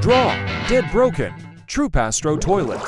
Draw, Dead Broken, Trupastro Toilet.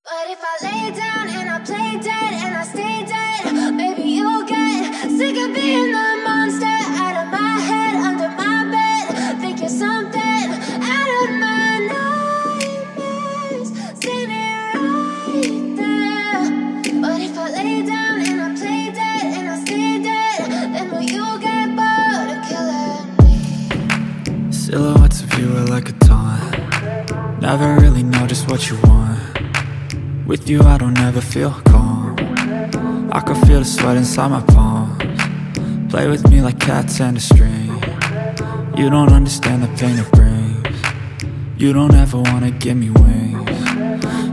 But if I lay down and I play dead and I stay dead, baby, you'll get sick of being the monster out of my head, under my bed. Think you're something out of my nightmares, standing right there. But if I lay down and I play dead and I stay dead, then will you get bored of killing me? Silhouettes of you are like a taunt. Never really know just what you want. With you I don't ever feel calm. I can feel the sweat inside my palms. Play with me like cats and a string. You don't understand the pain it brings. You don't ever wanna give me wings.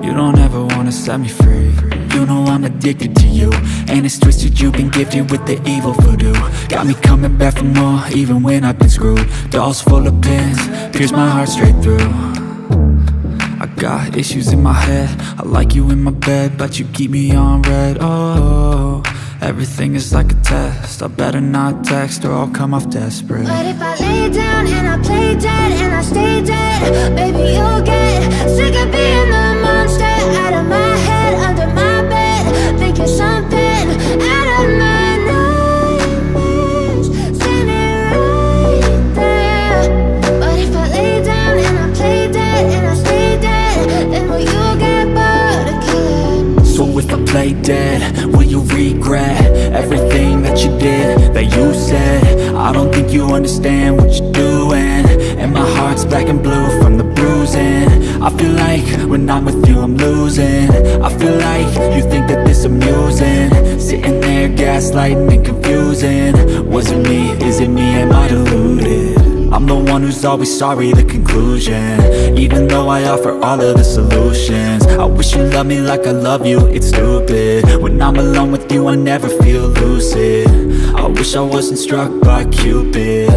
You don't ever wanna set me free. You know I'm addicted to you, and it's twisted, you've been gifted with the evil voodoo. Got me coming back for more, even when I've been screwed. Dolls full of pins, pierce my heart straight through. I got issues in my head, I like you in my bed, but you keep me on red. Oh, everything is like a test. I better not text or I'll come off desperate. But if I lay down and I play dead and I stay dead, baby, you'll get sick of being the monster out of my head, under my bed. Think you're something out of my nightmares, standing right there. But if I lay down and I play dead and I stay dead, then will you get bored of killing me? So if I play dead, will you regret everything that you did, that you said? I don't think you understand what you're doing, and my heart's black and blue from the bruising. I feel like when I'm with you I'm losing. I feel like you think that this amusing, sitting there gaslighting and confusing. Was it me? Is it me? Am I deluded? I'm the one who's always sorry, the conclusion, even though I offer all of the solutions. I wish you loved me like I love you, it's stupid. When I'm alone with you I never feel lucid. I wish I wasn't struck by Cupid.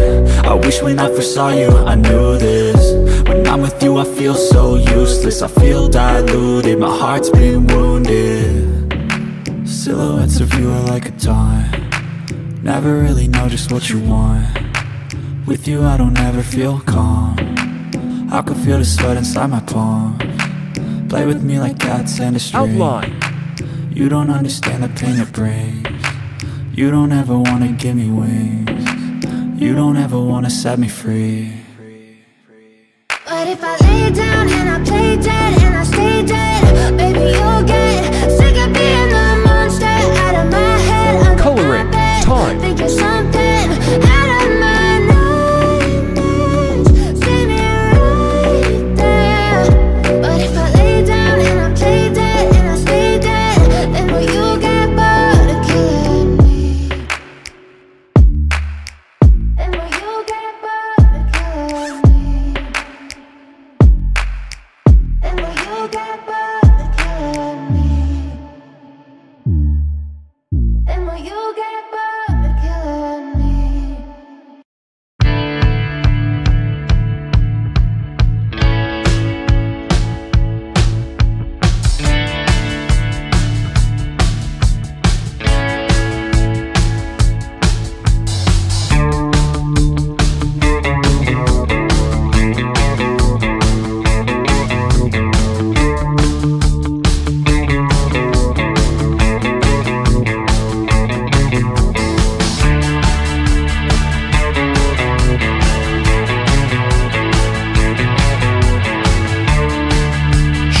I wish when I first saw you I knew this. When I'm with you I feel so useless, I feel diluted, my heart's been wounded. Silhouettes of you are like a taunt. Never really know just what you want. With you I don't ever feel calm. I can feel the sweat inside my palms. Play with me like cats and a string. Outline. You don't understand the pain it brings. You don't ever wanna give me wings. You don't ever wanna set me free. But if I lay down and I play dead and I stay dead, baby, you'll get sick of being the monster out of my head, under Coloring. my bed. Time. Think you're something out of my nightmares, standing right there. But if I lay down and I play dead and I stay dead, then will you get bored of killing me? Then will you get bored of killing me? Then will you get bored of killing me? Then will you get bored of killing me?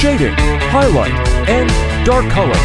Shading, highlight, and dark color.